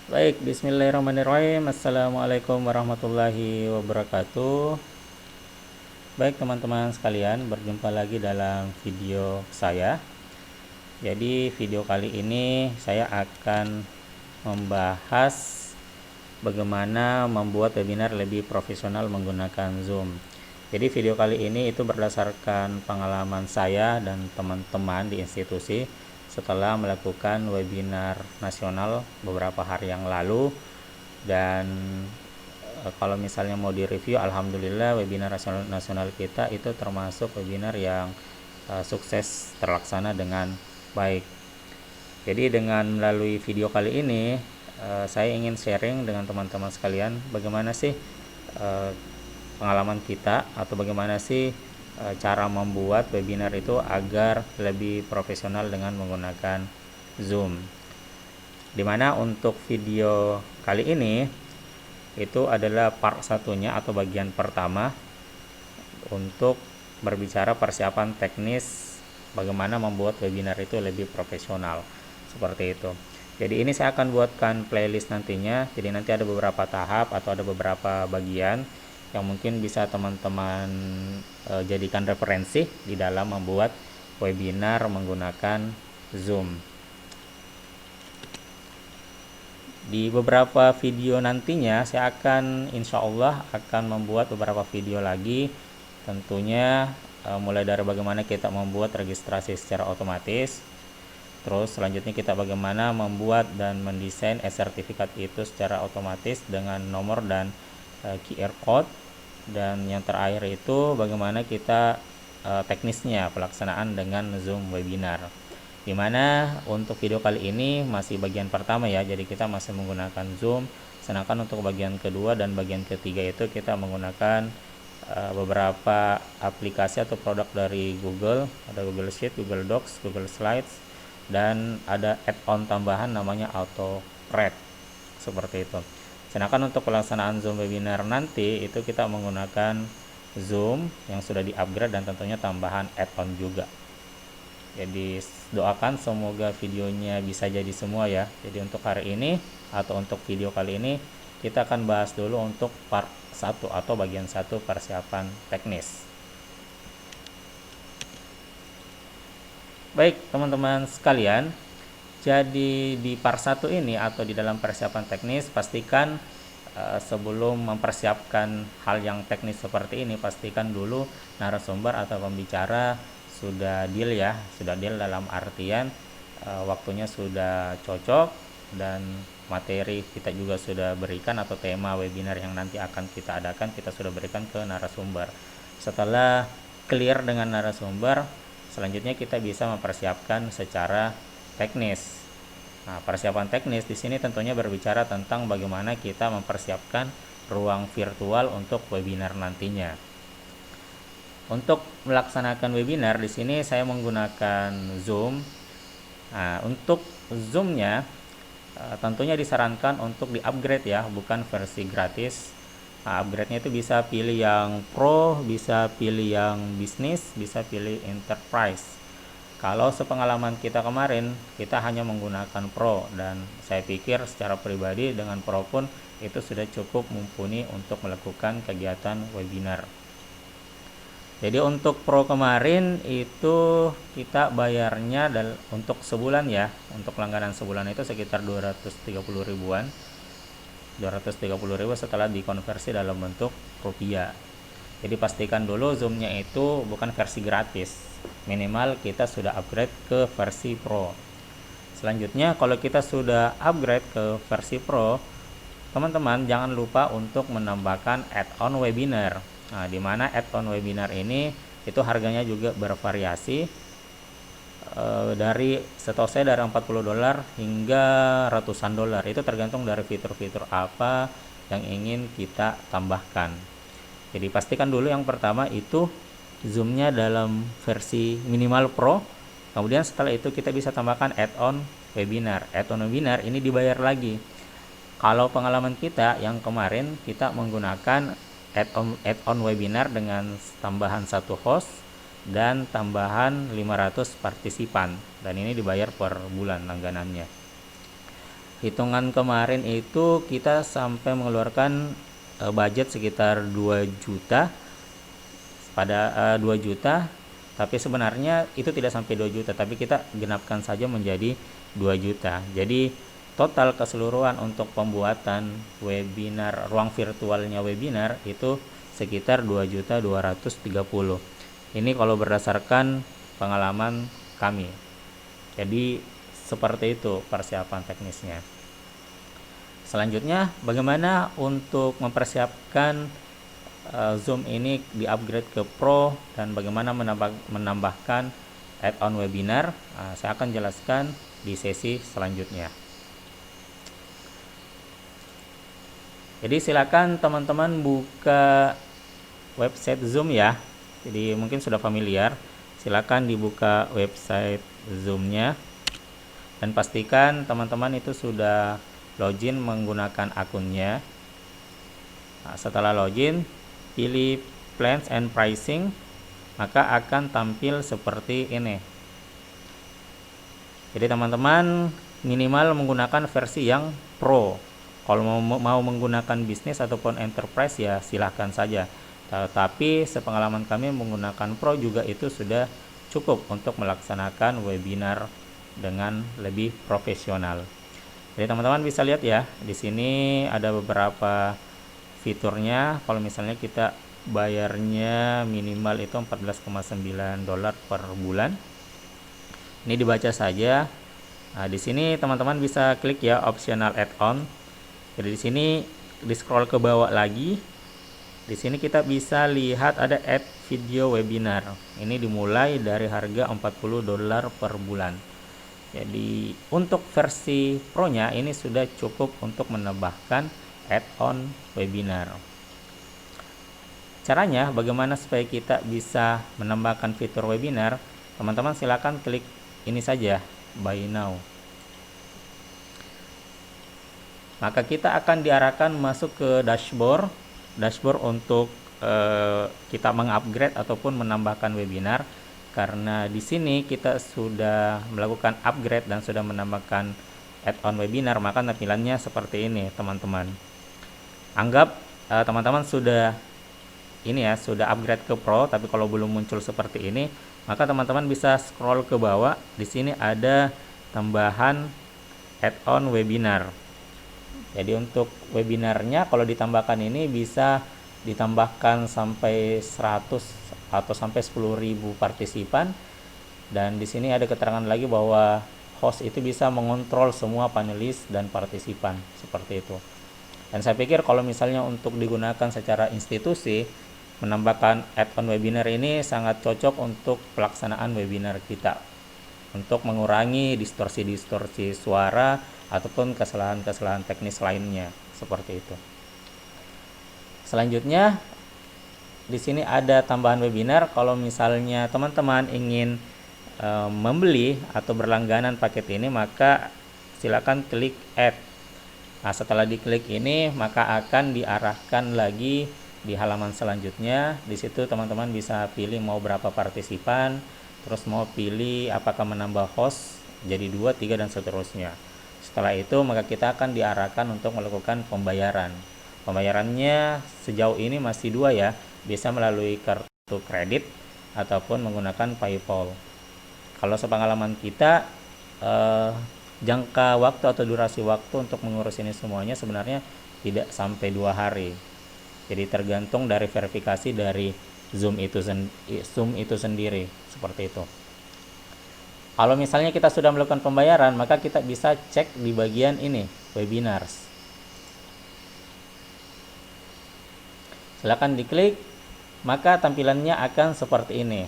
Baik, bismillahirrahmanirrahim. Assalamualaikum warahmatullahi wabarakatuh. Baik teman-teman sekalian, berjumpa lagi dalam video saya. Jadi video kali ini saya akan membahas bagaimana membuat webinar lebih profesional menggunakan Zoom. Jadi video kali ini itu berdasarkan pengalaman saya dan teman-teman di institusi setelah melakukan webinar nasional beberapa hari yang lalu. Dan kalau misalnya mau direview, alhamdulillah webinar nasional kita itu termasuk webinar yang sukses terlaksana dengan baik. Jadi dengan melalui video kali ini saya ingin sharing dengan teman-teman sekalian bagaimana sih pengalaman kita atau bagaimana sih cara membuat webinar itu agar lebih profesional dengan menggunakan Zoom. Dimana untuk video kali ini itu adalah part satunya atau bagian pertama untuk berbicara persiapan teknis bagaimana membuat webinar itu lebih profesional, seperti itu. Jadi ini saya akan buatkan playlist nantinya, jadi nanti ada beberapa tahap atau ada beberapa bagian yang mungkin bisa teman-teman jadikan referensi di dalam membuat webinar menggunakan Zoom. Di beberapa video nantinya saya akan insya Allah akan membuat beberapa video lagi, tentunya mulai dari bagaimana kita membuat registrasi secara otomatis, terus selanjutnya kita bagaimana membuat dan mendesain e-sertifikat itu secara otomatis dengan nomor dan QR code, dan yang terakhir itu bagaimana kita teknisnya pelaksanaan dengan Zoom webinar. Dimana untuk video kali ini masih bagian pertama ya, jadi kita masih menggunakan Zoom, sedangkan untuk bagian kedua dan bagian ketiga itu kita menggunakan beberapa aplikasi atau produk dari Google, ada Google Sheet, Google Docs, Google Slides, dan ada add-on tambahan namanya AutoRed, seperti itu. Sedangkan untuk pelaksanaan Zoom webinar nanti itu kita menggunakan Zoom yang sudah di-upgrade dan tentunya tambahan add-on juga. Jadi doakan semoga videonya bisa jadi semua ya. Jadi untuk hari ini atau untuk video kali ini kita akan bahas dulu untuk part 1 atau bagian 1 persiapan teknis. Baik teman-teman sekalian, jadi di part 1 ini atau di dalam persiapan teknis, pastikan sebelum mempersiapkan hal yang teknis seperti ini, pastikan dulu narasumber atau pembicara sudah deal ya, sudah deal dalam artian waktunya sudah cocok dan materi kita juga sudah berikan atau tema webinar yang nanti akan kita adakan kita sudah berikan ke narasumber. Setelah clear dengan narasumber, selanjutnya kita bisa mempersiapkan secara teknis. Nah, persiapan teknis di sini tentunya berbicara tentang bagaimana kita mempersiapkan ruang virtual untuk webinar nantinya. Untuk melaksanakan webinar di sini saya menggunakan Zoom. Nah, untuk Zoom-nya tentunya disarankan untuk di-upgrade ya, bukan versi gratis. Nah, upgrade-nya itu bisa pilih yang Pro, bisa pilih yang bisnis, bisa pilih Enterprise. Kalau sepengalaman kita kemarin, kita hanya menggunakan Pro, dan saya pikir secara pribadi dengan Pro pun itu sudah cukup mumpuni untuk melakukan kegiatan webinar. Jadi untuk Pro kemarin itu kita bayarnya untuk sebulan ya, untuk langganan sebulan itu sekitar 230 ribuan. 230 ribu setelah dikonversi dalam bentuk rupiah. Jadi pastikan dulu Zoom-nya itu bukan versi gratis, minimal kita sudah upgrade ke versi Pro. Selanjutnya kalau kita sudah upgrade ke versi Pro, teman-teman jangan lupa untuk menambahkan add-on webinar. Nah, di mana add-on webinar ini itu harganya juga bervariasi dari setahu saya dari $40 hingga ratusan dolar. Itu tergantung dari fitur-fitur apa yang ingin kita tambahkan. Jadi pastikan dulu yang pertama itu Zoom-nya dalam versi minimal Pro. Kemudian setelah itu kita bisa tambahkan add-on webinar. Add-on webinar ini dibayar lagi. Kalau pengalaman kita yang kemarin kita menggunakan add-on webinar dengan tambahan 1 host dan tambahan 500 partisipan, dan ini dibayar per bulan langganannya. hitungan kemarin itu kita sampai mengeluarkan budget sekitar 2 juta pada 2 juta, tapi sebenarnya itu tidak sampai 2 juta, tapi kita genapkan saja menjadi 2 juta. Jadi total keseluruhan untuk pembuatan webinar, ruang virtualnya webinar itu sekitar 2.230.000. Ini kalau berdasarkan pengalaman kami. Jadi seperti itu persiapan teknisnya. Selanjutnya, bagaimana untuk mempersiapkan Zoom ini di-upgrade ke Pro dan bagaimana menambahkan add-on webinar? Saya akan jelaskan di sesi selanjutnya. Jadi silakan teman-teman buka website Zoom ya. Jadi mungkin sudah familiar. Silakan dibuka website Zoom-nya dan pastikan teman-teman itu sudah login menggunakan akunnya. Setelah login, pilih Plans and Pricing, maka akan tampil seperti ini. Jadi teman-teman minimal menggunakan versi yang Pro. Kalau mau menggunakan bisnis ataupun enterprise ya silahkan saja. Tapi sepengalaman kami menggunakan Pro juga itu sudah cukup untuk melaksanakan webinar dengan lebih profesional. Jadi teman-teman bisa lihat ya, di sini ada beberapa fiturnya. Kalau misalnya kita bayarnya minimal itu $14,9 per bulan. Ini dibaca saja. Nah, di sini teman-teman bisa klik ya optional add-on. Jadi di sini di scroll ke bawah lagi. Di sini kita bisa lihat ada add video webinar. Ini dimulai dari harga $40 per bulan. Jadi untuk versi Pro-nya ini sudah cukup untuk menambahkan add-on webinar. Caranya bagaimana supaya kita bisa menambahkan fitur webinar? Teman-teman silakan klik ini saja, buy now. Maka kita akan diarahkan masuk ke dashboard untuk kita mengupgrade ataupun menambahkan webinar. Karena di sini kita sudah melakukan upgrade dan sudah menambahkan add-on webinar, maka tampilannya seperti ini, teman-teman. Anggap teman-teman sudah sudah upgrade ke Pro, tapi kalau belum muncul seperti ini, maka teman-teman bisa scroll ke bawah. Di sini ada tambahan add-on webinar. Jadi untuk webinarnya kalau ditambahkan ini bisa ditambahkan sampai 100 atau sampai 10.000 partisipan, dan di sini ada keterangan lagi bahwa host itu bisa mengontrol semua panelis dan partisipan seperti itu. Dan saya pikir kalau misalnya untuk digunakan secara institusi, menambahkan add-on webinar ini sangat cocok untuk pelaksanaan webinar kita untuk mengurangi distorsi suara ataupun kesalahan-kesalahan teknis lainnya seperti itu. Selanjutnya di sini ada tambahan webinar. Kalau misalnya teman-teman ingin membeli atau berlangganan paket ini, maka silakan klik add. Nah, setelah diklik ini maka akan diarahkan lagi di halaman selanjutnya. Di situ teman-teman bisa pilih mau berapa partisipan, terus mau pilih apakah menambah host jadi 2, 3 dan seterusnya. Setelah itu maka kita akan diarahkan untuk melakukan pembayaran. Pembayarannya sejauh ini masih 2 ya, bisa melalui kartu kredit ataupun menggunakan PayPal. Kalau sepengalaman kita jangka waktu atau durasi waktu untuk mengurus ini semuanya sebenarnya tidak sampai 2 hari. Jadi tergantung dari verifikasi dari Zoom itu sendiri seperti itu. Kalau misalnya kita sudah melakukan pembayaran, maka kita bisa cek di bagian ini, webinars. Silakan diklik, maka tampilannya akan seperti ini.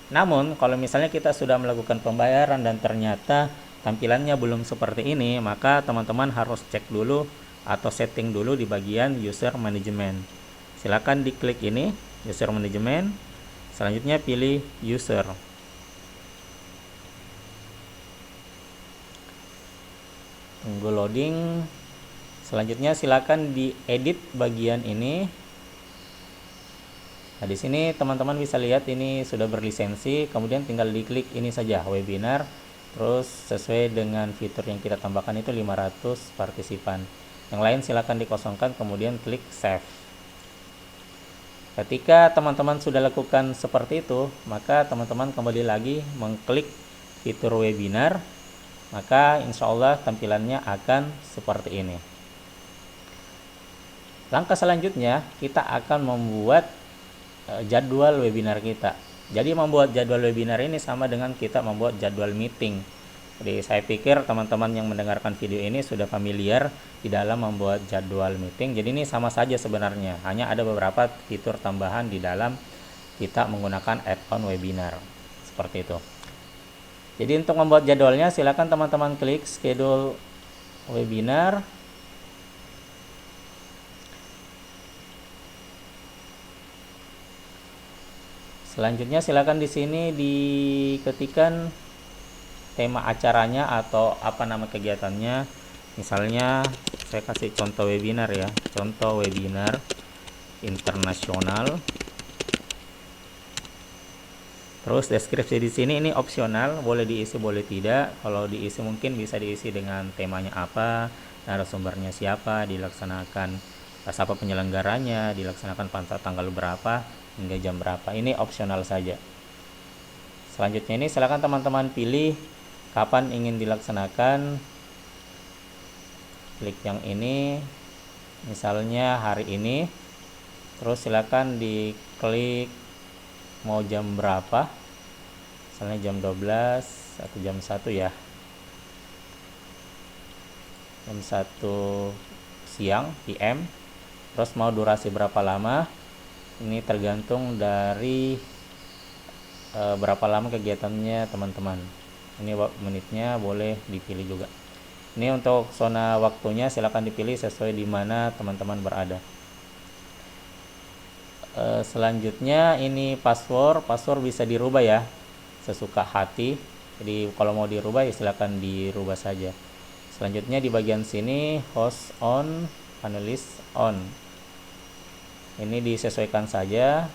Namun kalau misalnya kita sudah melakukan pembayaran dan ternyata tampilannya belum seperti ini, maka teman-teman harus cek dulu atau setting dulu di bagian user management. Silakan diklik ini, user management. Selanjutnya pilih user. Tunggu loading. Selanjutnya silakan diedit bagian ini. Nah, di sini teman-teman bisa lihat ini sudah berlisensi, kemudian tinggal diklik ini saja, webinar. Terus sesuai dengan fitur yang kita tambahkan itu 500 partisipan. Yang lain silakan dikosongkan, kemudian klik save. Ketika teman-teman sudah lakukan seperti itu, maka teman-teman kembali lagi mengklik fitur webinar, maka insya Allah tampilannya akan seperti ini. Langkah selanjutnya, kita akan membuat jadwal webinar kita. Jadi membuat jadwal webinar ini sama dengan kita membuat jadwal meeting. Jadi saya pikir teman-teman yang mendengarkan video ini sudah familiar di dalam membuat jadwal meeting. Jadi ini sama saja sebenarnya, hanya ada beberapa fitur tambahan di dalam kita menggunakan add-on webinar. Seperti itu. Jadi untuk membuat jadwalnya silakan teman-teman klik schedule webinar. Selanjutnya silakan di sini diketikkan tema acaranya atau apa nama kegiatannya. Misalnya saya kasih contoh webinar ya, contoh webinar internasional. Terus deskripsi di sini ini opsional, boleh diisi boleh tidak. Kalau diisi mungkin bisa diisi dengan temanya apa, narasumbernya siapa, dilaksanakan siapa penyelenggaranya, dilaksanakan pada tanggal berapa hingga jam berapa. Ini opsional saja. Selanjutnya ini silakan teman-teman pilih kapan ingin dilaksanakan. Klik yang ini, misalnya hari ini. Terus silakan diklik mau jam berapa, misalnya jam 12 atau jam 1 ya, jam 1 siang PM. Terus mau durasi berapa lama, ini tergantung dari berapa lama kegiatannya teman-teman. Ini menitnya boleh dipilih juga. Ini untuk zona waktunya silakan dipilih sesuai di mana teman-teman berada. Selanjutnya ini password bisa dirubah ya sesuka hati. Jadi kalau mau dirubah ya silakan dirubah saja. Selanjutnya di bagian sini host on, panelist on. Ini disesuaikan saja.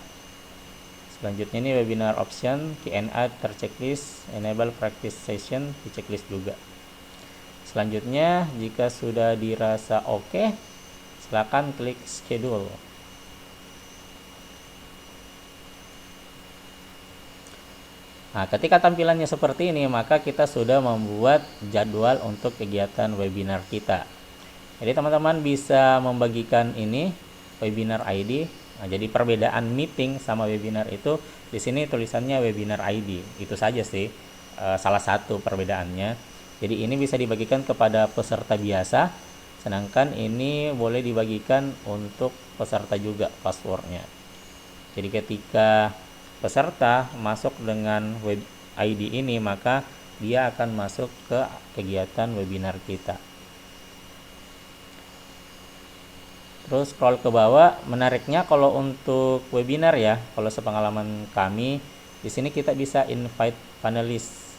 Selanjutnya ini webinar option, Q&A terchecklist, enable practice session di checklist juga. Selanjutnya jika sudah dirasa oke, silakan klik schedule. Nah, ketika tampilannya seperti ini, maka kita sudah membuat jadwal untuk kegiatan webinar kita. Jadi teman-teman bisa membagikan ini webinar ID. Nah, jadi perbedaan meeting sama webinar itu di sini tulisannya webinar ID. Itu saja sih salah satu perbedaannya. Jadi ini bisa dibagikan kepada peserta biasa, sedangkan ini boleh dibagikan untuk peserta juga passwordnya. Jadi ketika peserta masuk dengan web ID ini, maka dia akan masuk ke kegiatan webinar kita. Terus scroll ke bawah, menariknya kalau untuk webinar ya, kalau sepengalaman kami, di sini kita bisa invite panelis.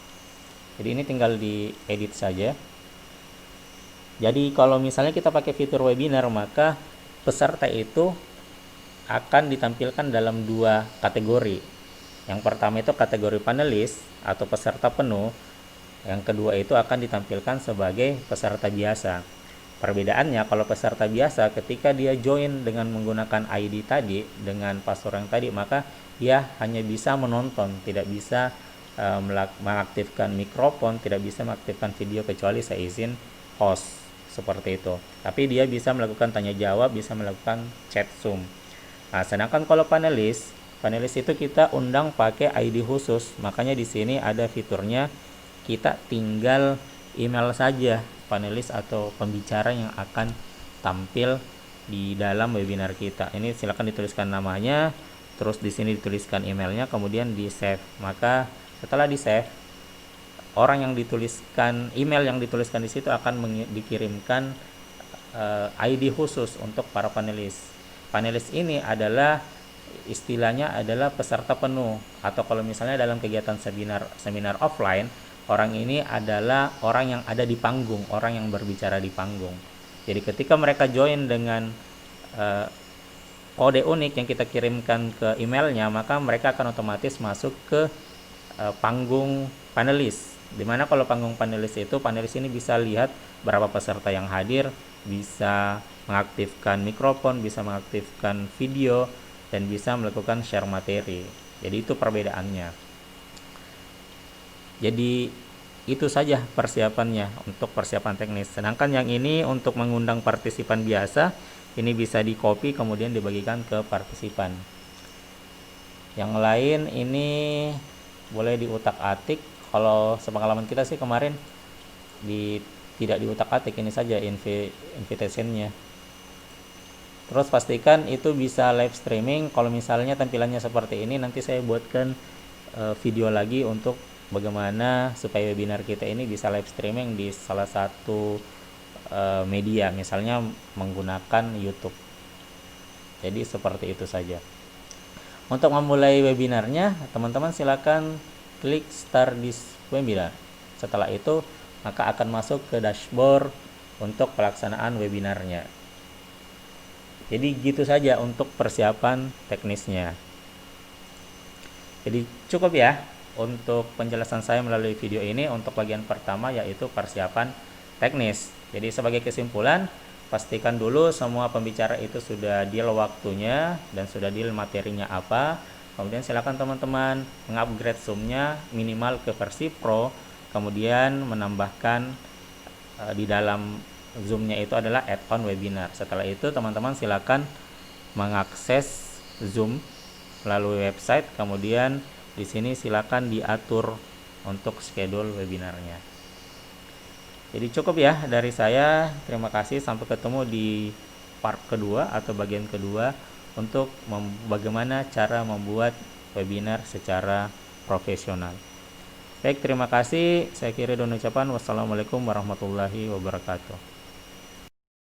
Jadi ini tinggal diedit saja. Jadi kalau misalnya kita pakai fitur webinar, maka peserta itu akan ditampilkan dalam dua kategori. Yang pertama itu kategori panelis atau peserta penuh. Yang kedua itu akan ditampilkan sebagai peserta biasa. Perbedaannya kalau peserta biasa ketika dia join dengan menggunakan ID tadi dengan password yang tadi, maka dia hanya bisa menonton, tidak bisa mengaktifkan mikrofon, tidak bisa mengaktifkan video kecuali seizin host seperti itu. Tapi dia bisa melakukan tanya jawab, bisa melakukan chat Zoom. Nah, sedangkan kalau panelis itu kita undang pakai ID khusus. Makanya di sini ada fiturnya, kita tinggal email saja panelis atau pembicara yang akan tampil di dalam webinar kita. Ini silakan dituliskan namanya, terus di sini dituliskan emailnya, kemudian di save. Maka setelah di save, orang yang dituliskan email yang dituliskan di situ akan dikirimkan ID khusus untuk para panelis. Panelis ini adalah istilahnya adalah peserta penuh, atau kalau misalnya dalam kegiatan seminar offline, orang ini adalah orang yang ada di panggung, orang yang berbicara di panggung. Jadi ketika mereka join dengan kode unik yang kita kirimkan ke emailnya, maka mereka akan otomatis masuk ke panggung panelis. Dimana kalau panggung panelis itu, panelis ini bisa lihat berapa peserta yang hadir, bisa mengaktifkan mikrofon, bisa mengaktifkan video, dan bisa melakukan share materi. Jadi itu perbedaannya. Jadi itu saja persiapannya untuk persiapan teknis. Sedangkan yang ini untuk mengundang partisipan biasa, ini bisa di copy kemudian dibagikan ke partisipan. Yang lain ini boleh diutak-atik. Kalau sepengalaman kita sih kemarin tidak diutak-atik, ini saja invitationnya. Terus pastikan itu bisa live streaming. Kalau misalnya tampilannya seperti ini, nanti saya buatkan video lagi untuk bagaimana supaya webinar kita ini bisa live streaming di salah satu media, misalnya menggunakan YouTube. Jadi seperti itu saja. Untuk memulai webinarnya, teman-teman silakan klik Start this webinar. Setelah itu, maka akan masuk ke dashboard untuk pelaksanaan webinarnya. Jadi gitu saja untuk persiapan teknisnya. Jadi cukup ya untuk penjelasan saya melalui video ini untuk bagian pertama, yaitu persiapan teknis. Jadi sebagai kesimpulan, pastikan dulu semua pembicara itu sudah deal waktunya dan sudah deal materinya apa. Kemudian silakan teman-teman mengupgrade Zoom-nya minimal ke versi Pro, kemudian menambahkan di dalam Zoom-nya itu adalah add-on webinar. Setelah itu teman-teman silakan mengakses Zoom melalui website, kemudian di sini silakan diatur untuk schedule webinarnya. Jadi cukup ya dari saya. Terima kasih, sampai ketemu di part kedua atau bagian kedua untuk bagaimana cara membuat webinar secara profesional. Baik, terima kasih. Saya kira ucapan wassalamualaikum warahmatullahi wabarakatuh.